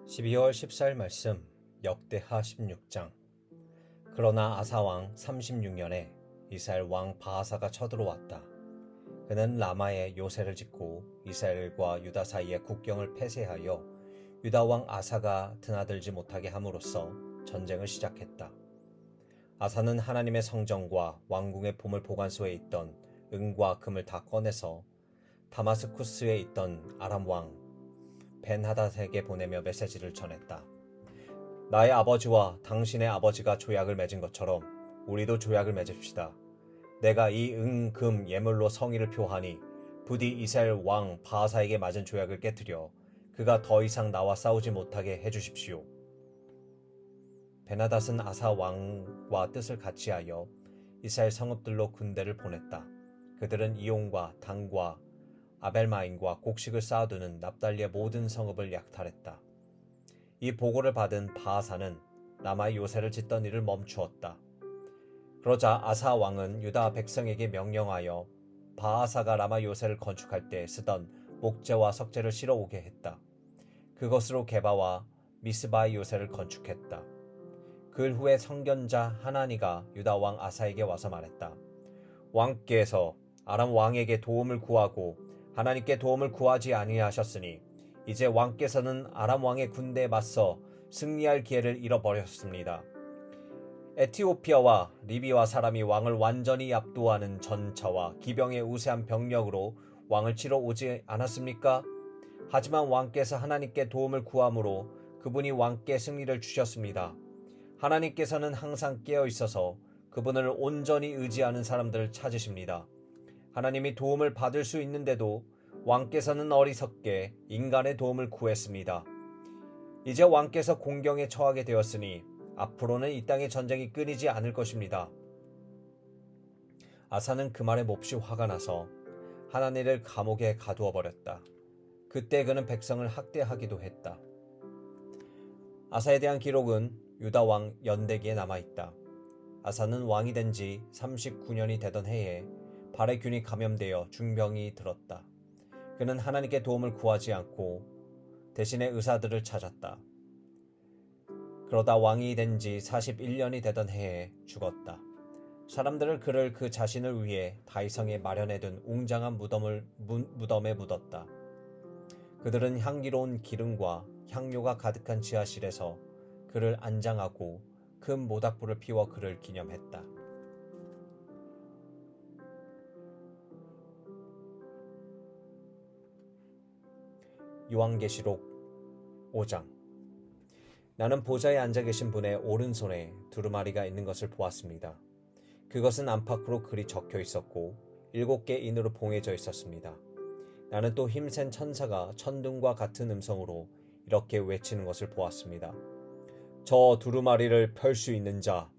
12월 14일 말씀 역대하 16장. 그러나 아사왕 36년에 이스라엘 왕 바하사가 쳐들어왔다. 그는 라마에 요새를 짓고 이스라엘과 유다 사이의 국경을 폐쇄하여 유다 왕 아사가 드나들지 못하게 함으로써 전쟁을 시작했다. 아사는 하나님의 성전과 왕궁의 보물 보관소에 있던 은과 금을 다 꺼내서 다마스쿠스에 있던 아람 왕 벤하닷에게 보내며 메시지를 전했다. 나의 아버지와 당신의 아버지가 조약을 맺은 것처럼 우리도 조약을 맺읍시다. 내가 이 은, 금, 예물로 성의를 표하니 부디 이스라엘 왕 바하사에게 맞은 조약을 깨뜨려 그가 더 이상 나와 싸우지 못하게 해주십시오. 벤하닷은 아사 왕과 뜻을 같이하여 이스라엘 성읍들로 군대를 보냈다. 그들은 이온과 단과 아벨마임과 곡식을 쌓아두는 납달리의 모든 성읍을 약탈했다. 이 보고를 받은 바하사는 라마의 요새를 짓던 일을 멈추었다. 그러자 아사 왕은 유다 백성에게 명령하여 바하사가 라마 요새를 건축할 때 쓰던 목재와 석재를 실어오게 했다. 그것으로 게바와 미스바의 요새를 건축했다. 그 후에 선견자 하나니가 유다 왕 아사에게 와서 말했다. 왕께서 아람 왕에게 도움을 구하고 하나님께 도움을 구하지 아니하셨으니 이제 왕께서는 아람 왕의 군대에 맞서 승리할 기회를 잃어버렸습니다. 에티오피아와 리비아 사람이 왕을 완전히 압도하는 전차와 기병의 우세한 병력으로 왕을 치러 오지 않았습니까? 하지만 왕께서 하나님께 도움을 구함으로 그분이 왕께 승리를 주셨습니다. 하나님께서는 항상 깨어 있어서 그분을 온전히 의지하는 사람들을 찾으십니다. 하나님이 도움을 받을 수 있는데도 왕께서는 어리석게 인간의 도움을 구했습니다. 이제 왕께서 공경에 처하게 되었으니 앞으로는 이 땅의 전쟁이 끊이지 않을 것입니다. 아사는 그 말에 몹시 화가 나서 하나니를 감옥에 가두어 버렸다. 그때 그는 백성을 학대하기도 했다. 아사에 대한 기록은 유다 왕 연대기에 남아있다. 아사는 왕이 된 지 39년이 되던 해에 발에 균이 감염되어 중병이 들었다. 그는 하나님께 도움을 구하지 않고 대신에 의사들을 찾았다. 그러다 왕이 된 지 41년이 되던 해에 죽었다. 사람들은 그를 그 자신을 위해 다이성에 마련해둔 웅장한 무덤에 묻었다. 그들은 향기로운 기름과 향료가 가득한 지하실에서 그를 안장하고 큰 모닥불을 피워 그를 기념했다. 요한계시록 5장. 나는 보좌에 앉아 계신 분의 오른손에 두루마리가 있는 것을 보았습니다. 그것은 안팎으로 글이 적혀 있었고 7개 인으로 봉해져 있었습니다. 나는 또 힘센 천사가 천둥과 같은 음성으로 이렇게 외치는 것을 보았습니다. 저 두루마리를 펼 수 있는 자,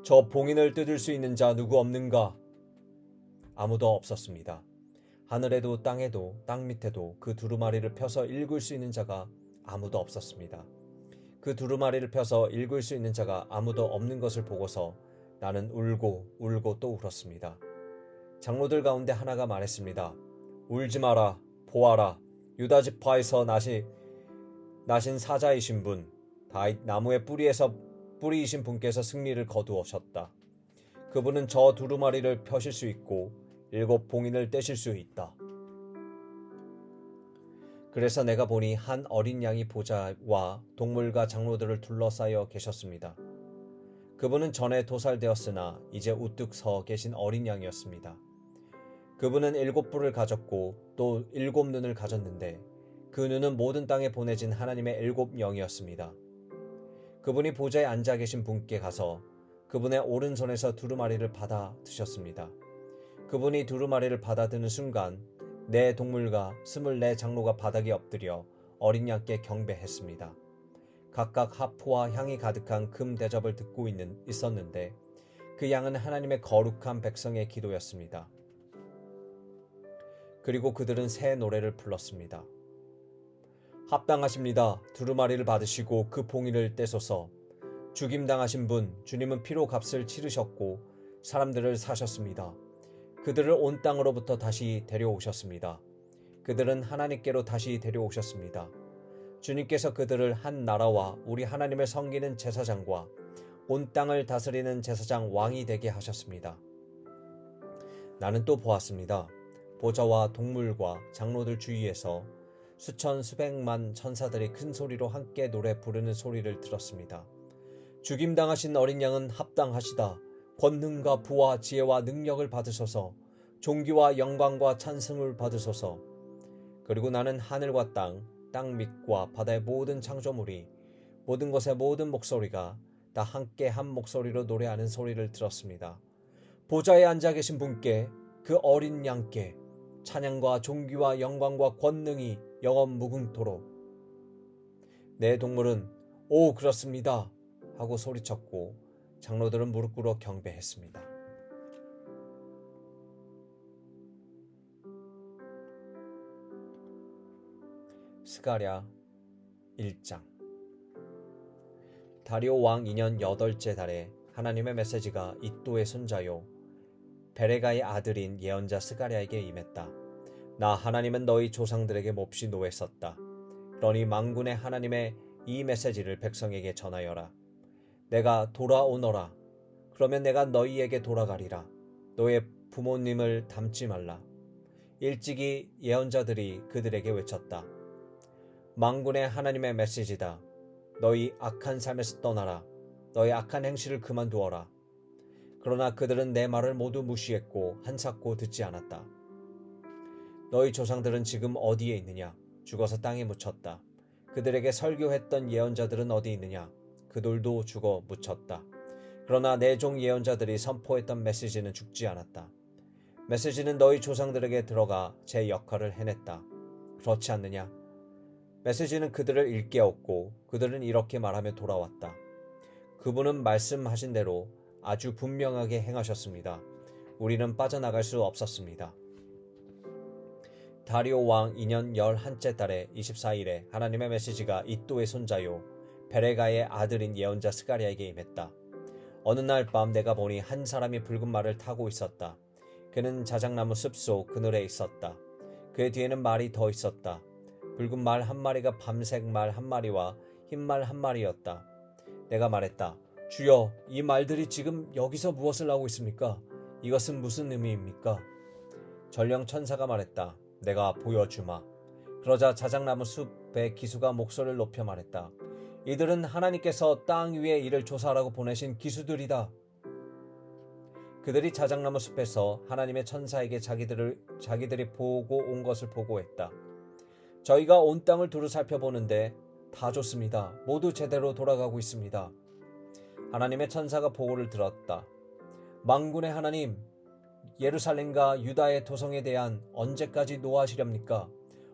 저 봉인을 뜯을 수 있는 자 누구 없는가? 아무도 없었습니다. 하늘에도 땅에도 땅 밑에도 그 두루마리를 펴서 읽을 수 있는 자가 아무도 없었습니다. 그 두루마리를 펴서 읽을 수 있는 자가 아무도 없는 것을 보고서 나는 울고 또 울었습니다. 장로들 가운데 하나가 말했습니다. 울지 마라, 보아라, 유다 지파에서 나신 사자이신 분, 다윗 나무의 뿌리이신 분께서 승리를 거두셨다. 그분은 저 두루마리를 펴실 수 있고 7 봉인을 떼실 수 있다. 그래서 내가 보니 한 어린 양이 보좌와 동물과 장로들을 둘러싸여 계셨습니다. 그분은 전에 도살되었으나 이제 우뚝 서 계신 어린 양이었습니다. 그분은 7뿔을 가졌고 또 7눈을 가졌는데 그 눈은 모든 땅에 보내진 하나님의 7 영이었습니다. 그분이 보좌에 앉아 계신 분께 가서 그분의 오른손에서 두루마리를 받아 드셨습니다. 그분이 두루마리를 받아드는 순간 네 동물과 24 장로가 바닥에 엎드려 어린 양께 경배했습니다. 각각 하프와 향이 가득한 금 대접을 듣고 있었는데 그 양은 하나님의 거룩한 백성의 기도였습니다. 그리고 그들은 새 노래를 불렀습니다. 합당하십니다. 두루마리를 받으시고 그 봉인을 떼소서. 죽임당하신 분 주님은 피로 값을 치르셨고 사람들을 사셨습니다. 그들을 온 땅으로부터 다시 데려오셨습니다. 그들은 하나님께로 다시 데려오셨습니다. 주님께서 그들을 한 나라와 우리 하나님을 섬기는 제사장과 온 땅을 다스리는 제사장 왕이 되게 하셨습니다. 나는 또 보았습니다. 보좌와 동물과 장로들 주위에서 수천 수백만 천사들이 큰 소리로 함께 노래 부르는 소리를 들었습니다. 죽임당하신 어린 양은 합당하시다. 권능과 부와 지혜와 능력을 받으소서. 존귀와 영광과 찬송을 받으소서. 그리고 나는 하늘과 땅 밑과 바다의 모든 창조물이 모든 것의 모든 목소리가 다 함께 한 목소리로 노래하는 소리를 들었습니다. 보좌에 앉아 계신 분께 그 어린 양께 찬양과 존귀와 영광과 권능이 영원 무궁토록. 내 동물은 오 그렇습니다 하고 소리쳤고 장로들은 무릎 꿇어 경배했습니다. 스가랴 1장. 다리오 왕 2년 8째 달에 하나님의 메시지가 이또의 손자요 베레가의 아들인 예언자 스가랴에게 임했다. 나 하나님은 너희 조상들에게 몹시 노했었다. 그러니 만군의 하나님의 이 메시지를 백성에게 전하여라. 내가 돌아오너라. 그러면 내가 너희에게 돌아가리라. 너의 부모님을 닮지 말라. 일찍이 예언자들이 그들에게 외쳤다. 만군의 하나님의 메시지다. 너희 악한 삶에서 떠나라. 너희 악한 행실을 그만두어라. 그러나 그들은 내 말을 모두 무시했고 한사코 듣지 않았다. 너희 조상들은 지금 어디에 있느냐? 죽어서 땅에 묻혔다. 그들에게 설교했던 예언자들은 어디 있느냐? 그들도 죽어 묻혔다. 그러나 내 종 예언자들이 선포했던 메시지는 죽지 않았다. 메시지는 너희 조상들에게 들어가 제 역할을 해냈다. 그렇지 않느냐? 메시지는 그들을 일깨웠고 그들은 이렇게 말하며 돌아왔다. 그분은 말씀하신 대로 아주 분명하게 행하셨습니다. 우리는 빠져나갈 수 없었습니다. 다리오 왕 2년 11째 달에 24일에 하나님의 메시지가 이또의 손자요 베레가의 아들인 예언자 스가랴에게 임했다. 어느 날 밤 내가 보니 한 사람이 붉은 말을 타고 있었다. 그는 자작나무 숲속 그늘에 있었다. 그의 뒤에는 말이 더 있었다. 붉은 말 한 마리가 밤색 말 한 마리와 흰 말 한 마리였다. 내가 말했다. 주여, 이 말들이 지금 여기서 무엇을 하고 있습니까? 이것은 무슨 의미입니까? 전령 천사가 말했다. 내가 보여주마. 그러자 자작나무 숲의 기수가 목소리를 높여 말했다. 이들은 하나님께서 땅 위에 이를 조사하라고 보내신 기수들이다. 그들이 자작나무 숲에서 하나님의 천사에게 자기들이 보고 온 것을 보고했다. 저희가 온 땅을 두루 살펴보는데 다 좋습니다. 모두 제대로 돌아가고 있습니다. 하나님의 천사가 보고를 들었다. 만군의 하나님, 예루살렘과 유다의 도성에 대한 언제까지 노하시렵니까?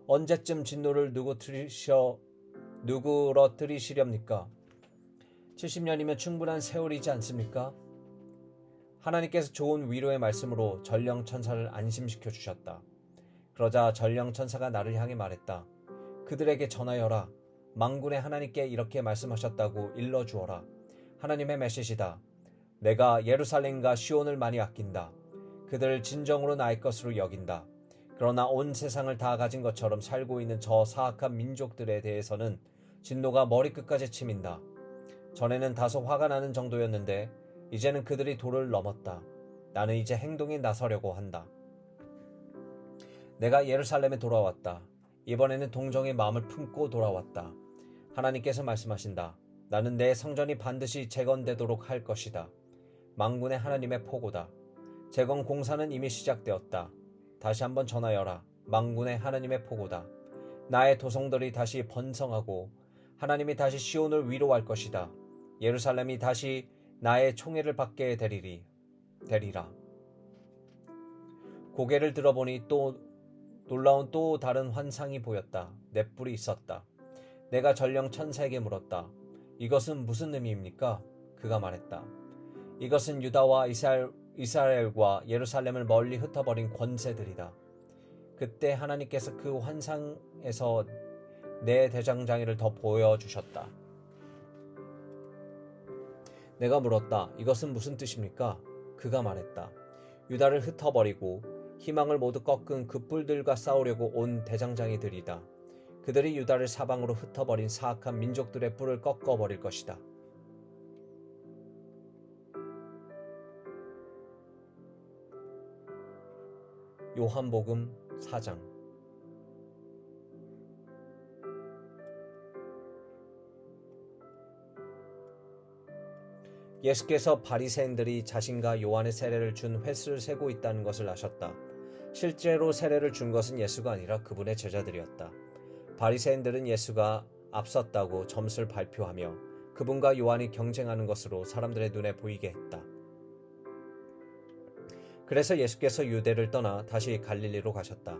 언제쯤 진노를 누그러뜨리시렵니까? 70년이면 충분한 세월이지 않습니까? 하나님께서 좋은 위로의 말씀으로 전령 천사를 안심시켜 주셨다. 그러자 전령 천사가 나를 향해 말했다. 그들에게 전하여라. 만군의 하나님께 이렇게 말씀하셨다고 일러주어라. 하나님의 메시지다. 내가 예루살렘과 시온을 많이 아낀다. 그들을 진정으로 나의 것으로 여긴다. 그러나 온 세상을 다 가진 것처럼 살고 있는 저 사악한 민족들에 대해서는 진노가 머리끝까지 치민다. 전에는 다소 화가 나는 정도였는데 이제는 그들이 도를 넘었다. 나는 이제 행동에 나서려고 한다. 내가 예루살렘에 돌아왔다. 이번에는 동정의 마음을 품고 돌아왔다. 하나님께서 말씀하신다. 나는 내 성전이 반드시 재건되도록 할 것이다. 만군의 하나님의 포고다. 재건 공사는 이미 시작되었다. 다시 한번 전하여라. 만군의 하나님의 포고다. 나의 도성들이 다시 번성하고 하나님이 다시 시온을 위로할 것이다. 예루살렘이 다시 나의 총애를 받게 되리라. 고개를 들어보니 또 놀라운 또 다른 환상이 보였다. 넷불이 있었다. 내가 전령 천사에게 물었다. 이것은 무슨 의미입니까? 그가 말했다. 이것은 유다와 이스라엘과 예루살렘을 멀리 흩어버린 권세들이다. 그때 하나님께서 그 환상에서 내 대장장이를 더 보여주셨다. 내가 물었다. 이것은 무슨 뜻입니까? 그가 말했다. 유다를 흩어버리고 희망을 모두 꺾은 그 뿔들과 싸우려고 온 대장장이들이다. 그들이 유다를 사방으로 흩어버린 사악한 민족들의 뿔을 꺾어버릴 것이다. 요한복음 4장. 예수께서 바리새인들이 자신과 요한의 세례를 준 횟수를 세고 있다는 것을 아셨다. 실제로 세례를 준 것은 예수가 아니라 그분의 제자들이었다. 바리새인들은 예수가 앞섰다고 점수를 발표하며 그분과 요한이 경쟁하는 것으로 사람들의 눈에 보이게 했다. 그래서 예수께서 유대를 떠나 다시 갈릴리로 가셨다.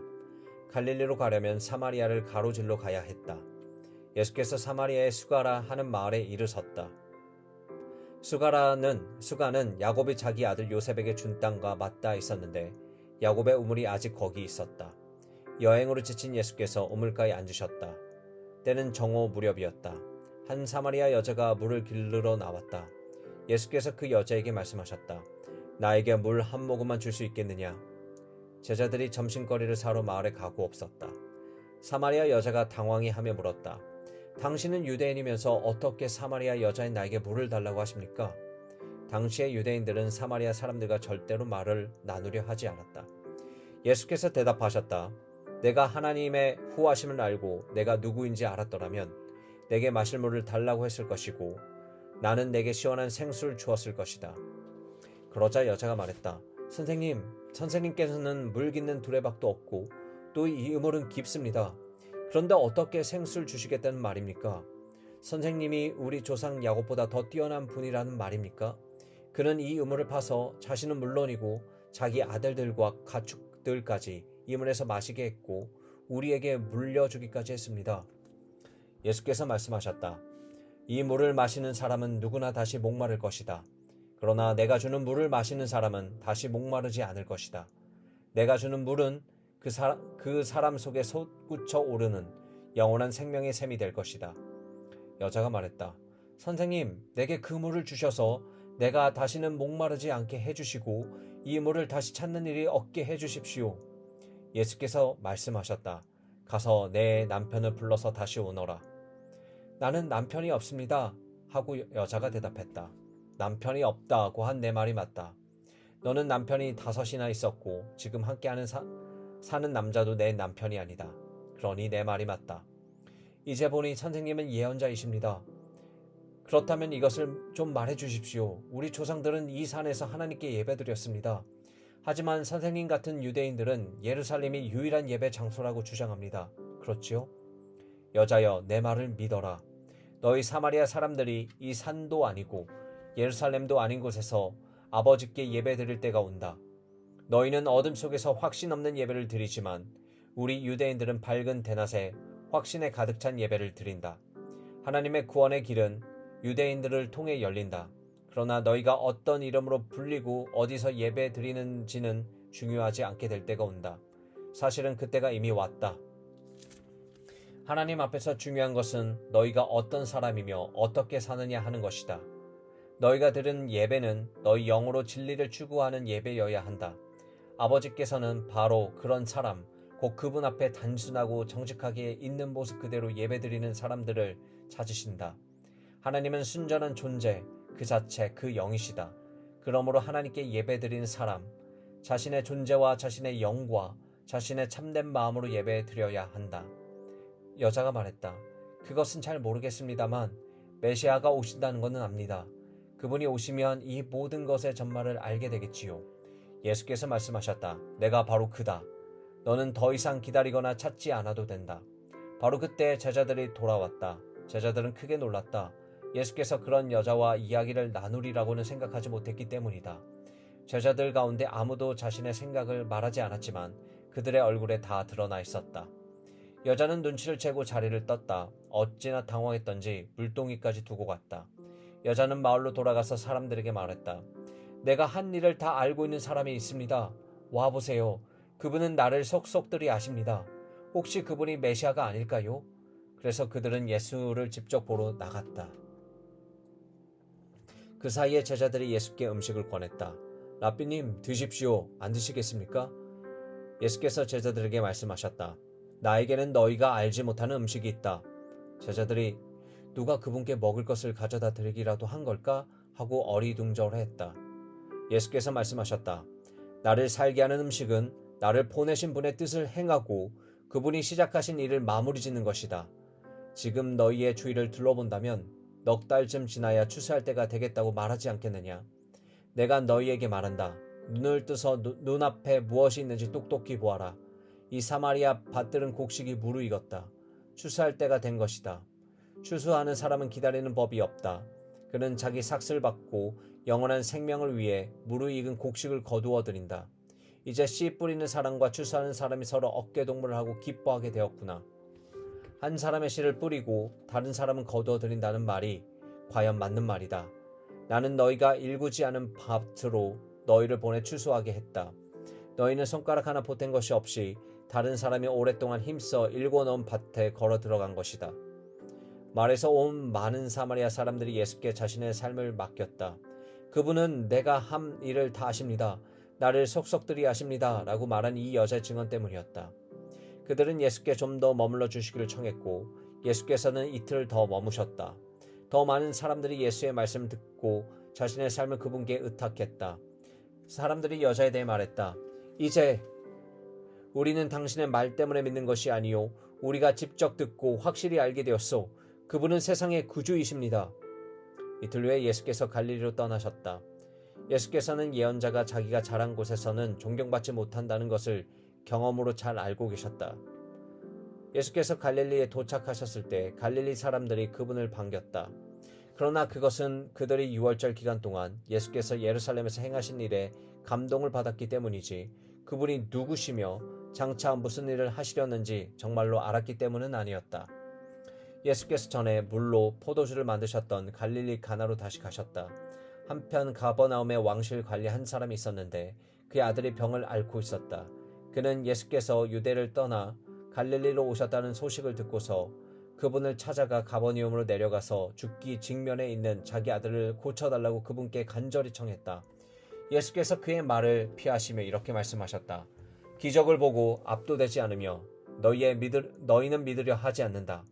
갈릴리로 가려면 사마리아를 가로질러 가야 했다. 예수께서 사마리아의 수가라 하는 마을에 이르렀다. 수가는 야곱이 자기 아들 요셉에게 준 땅과 맞닿아 있었는데 야곱의 우물이 아직 거기 있었다. 여행으로 지친 예수께서 우물가에 앉으셨다. 때는 정오 무렵이었다. 한 사마리아 여자가 물을 길르러 나왔다. 예수께서 그 여자에게 말씀하셨다. 나에게 물 한 모금만 줄 수 있겠느냐? 제자들이 점심거리를 사러 마을에 가고 없었다. 사마리아 여자가 당황히 하며 물었다. 당신은 유대인이면서 어떻게 사마리아 여자인 나에게 물을 달라고 하십니까? 당시의 유대인들은 사마리아 사람들과 절대로 말을 나누려 하지 않았다. 예수께서 대답하셨다. 내가 하나님의 후하심을 알고 내가 누구인지 알았더라면 내게 마실 물을 달라고 했을 것이고 나는 내게 시원한 생수를 주었을 것이다. 그러자 여자가 말했다. 선생님께서는 물 깃는 두레박도 없고 또 이 우물은 깊습니다. 그런데 어떻게 생수를 주시겠다는 말입니까? 선생님이 우리 조상 야곱보다 더 뛰어난 분이라는 말입니까? 그는 이 우물을 파서 자신은 물론이고 자기 아들들과 가축들까지 이 물에서 마시게 했고 우리에게 물려주기까지 했습니다. 예수께서 말씀하셨다. 이 물을 마시는 사람은 누구나 다시 목마를 것이다. 그러나 내가 주는 물을 마시는 사람은 다시 목마르지 않을 것이다. 내가 주는 물은 그 사람 속에 솟구쳐 오르는 영원한 생명의 샘이 될 것이다. 여자가 말했다. 선생님, 내게 그 물을 주셔서 내가 다시는 목마르지 않게 해주시고 이 물을 다시 찾는 일이 없게 해주십시오. 예수께서 말씀하셨다. 가서 내 남편을 불러서 다시 오너라. 나는 남편이 없습니다. 하고 여자가 대답했다. 남편이 없다고 한 내 말이 맞다. 너는 남편이 5이나 있었고 지금 함께하는 사는 남자도 내 남편이 아니다. 그러니 내 말이 맞다. 이제 보니 선생님은 예언자이십니다. 그렇다면 이것을 좀 말해 주십시오. 우리 조상들은 이 산에서 하나님께 예배드렸습니다. 하지만 선생님 같은 유대인들은 예루살렘이 유일한 예배 장소라고 주장합니다. 그렇지요? 여자여, 내 말을 믿어라. 너희 사마리아 사람들이 이 산도 아니고 예루살렘도 아닌 곳에서 아버지께 예배드릴 때가 온다. 너희는 어둠 속에서 확신 없는 예배를 드리지만 우리 유대인들은 밝은 대낮에 확신에 가득 찬 예배를 드린다. 하나님의 구원의 길은 유대인들을 통해 열린다. 그러나 너희가 어떤 이름으로 불리고 어디서 예배 드리는지는 중요하지 않게 될 때가 온다. 사실은 그때가 이미 왔다. 하나님 앞에서 중요한 것은 너희가 어떤 사람이며 어떻게 사느냐 하는 것이다. 너희가 드린 예배는 너희 영으로 진리를 추구하는 예배여야 한다. 아버지께서는 바로 그런 사람, 곧 그분 앞에 단순하고 정직하게 있는 모습 그대로 예배드리는 사람들을 찾으신다. 하나님은 순전한 존재, 그 자체, 그 영이시다. 그러므로 하나님께 예배드리는 사람, 자신의 존재와 자신의 영과 자신의 참된 마음으로 예배드려야 한다. 여자가 말했다. 그것은 잘 모르겠습니다만 메시아가 오신다는 것은 압니다. 그분이 오시면 이 모든 것의 전말을 알게 되겠지요. 예수께서 말씀하셨다. 내가 바로 그다. 너는 더 이상 기다리거나 찾지 않아도 된다. 바로 그때 제자들이 돌아왔다. 제자들은 크게 놀랐다. 예수께서 그런 여자와 이야기를 나누리라고는 생각하지 못했기 때문이다. 제자들 가운데 아무도 자신의 생각을 말하지 않았지만 그들의 얼굴에 다 드러나 있었다. 여자는 눈치를 채고 자리를 떴다. 어찌나 당황했던지 물동이까지 두고 갔다. 여자는 마을로 돌아가서 사람들에게 말했다. 내가 한 일을 다 알고 있는 사람이 있습니다. 와보세요. 그분은 나를 속속들이 아십니다. 혹시 그분이 메시아가 아닐까요? 그래서 그들은 예수를 직접 보러 나갔다. 그 사이에 제자들이 예수께 음식을 권했다. 라삐님, 드십시오. 안 드시겠습니까? 예수께서 제자들에게 말씀하셨다. 나에게는 너희가 알지 못하는 음식이 있다. 제자들이 누가 그분께 먹을 것을 가져다 드리기라도 한 걸까? 하고 어리둥절했다. 예수께서 말씀하셨다. 나를 살게 하는 음식은 나를 보내신 분의 뜻을 행하고 그분이 시작하신 일을 마무리 짓는 것이다. 지금 너희의 주위를 둘러본다면 넉 달쯤 지나야 추수할 때가 되겠다고 말하지 않겠느냐. 내가 너희에게 말한다. 눈을 뜨서 눈앞에 무엇이 있는지 똑똑히 보아라. 이 사마리아 밭들은 곡식이 무르익었다. 추수할 때가 된 것이다. 추수하는 사람은 기다리는 법이 없다. 그는 자기 삭슬 받고 영원한 생명을 위해 무르익은 곡식을 거두어 들인다. 이제 씨 뿌리는 사람과 추수하는 사람이 서로 어깨동무를 하고 기뻐하게 되었구나. 한 사람의 씨를 뿌리고 다른 사람은 거두어 들인다는 말이 과연 맞는 말이다. 나는 너희가 일구지 않은 밭으로 너희를 보내 추수하게 했다. 너희는 손가락 하나 보탠 것이 없이 다른 사람이 오랫동안 힘써 일궈 놓은 밭에 걸어 들어간 것이다. 말에서 온 많은 사마리아 사람들이 예수께 자신의 삶을 맡겼다. 그분은 내가 한 일을 다 아십니다. 나를 속속들이 아십니다. 라고 말한 이 여자의 증언 때문이었다. 그들은 예수께 좀 더 머물러 주시기를 청했고 예수께서는 이틀 더 머무셨다. 더 많은 사람들이 예수의 말씀을 듣고 자신의 삶을 그분께 의탁했다. 사람들이 여자에 대해 말했다. 이제 우리는 당신의 말 때문에 믿는 것이 아니요 우리가 직접 듣고 확실히 알게 되었소. 그분은 세상의 구주이십니다. 이틀 후에 예수께서 갈릴리로 떠나셨다. 예수께서는 예언자가 자기가 자란 곳에서는 존경받지 못한다는 것을 경험으로 잘 알고 계셨다. 예수께서 갈릴리에 도착하셨을 때 갈릴리 사람들이 그분을 반겼다. 그러나 그것은 그들이 유월절 기간 동안 예수께서 예루살렘에서 행하신 일에 감동을 받았기 때문이지 그분이 누구시며 장차 무슨 일을 하시려는지 정말로 알았기 때문은 아니었다. 예수께서 전에 물로 포도주를 만드셨던 갈릴리 가나로 다시 가셨다. 한편 가버나움에 왕실 관리 한 사람이 있었는데 그의 아들이 병을 앓고 있었다. 그는 예수께서 유대를 떠나 갈릴리로 오셨다는 소식을 듣고서 그분을 찾아가 가버나움으로 내려가서 죽기 직면에 있는 자기 아들을 고쳐달라고 그분께 간절히 청했다. 예수께서 그의 말을 피하시며 이렇게 말씀하셨다. 기적을 보고 압도되지 않으며 너희는 믿으려 하지 않는다.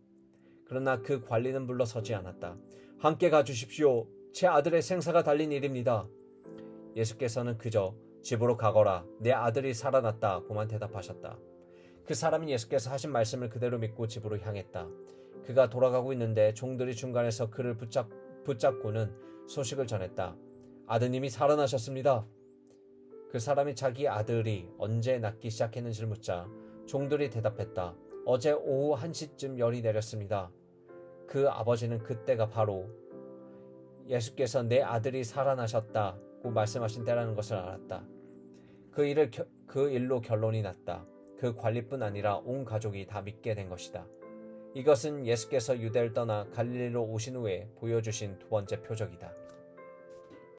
그러나 그 관리는 물러서지 않았다. 함께 가주십시오. 제 아들의 생사가 달린 일입니다. 예수께서는 그저 집으로 가거라. 내 아들이 살아났다. 고만 대답하셨다. 그 사람은 예수께서 하신 말씀을 그대로 믿고 집으로 향했다. 그가 돌아가고 있는데 종들이 중간에서 그를 붙잡고는 소식을 전했다. 아드님이 살아나셨습니다. 그 사람이 자기 아들이 언제 낫기 시작했는지를 묻자 종들이 대답했다. 어제 오후 1시쯤 열이 내렸습니다. 그 아버지는 그때가 바로 예수께서 내 아들이 살아나셨다고 말씀하신 때라는 것을 알았다. 그 일로 결론이 났다. 그 관리뿐 아니라 온 가족이 다 믿게 된 것이다. 이것은 예수께서 유대를 떠나 갈릴리로 오신 후에 보여주신 두 번째 표적이다.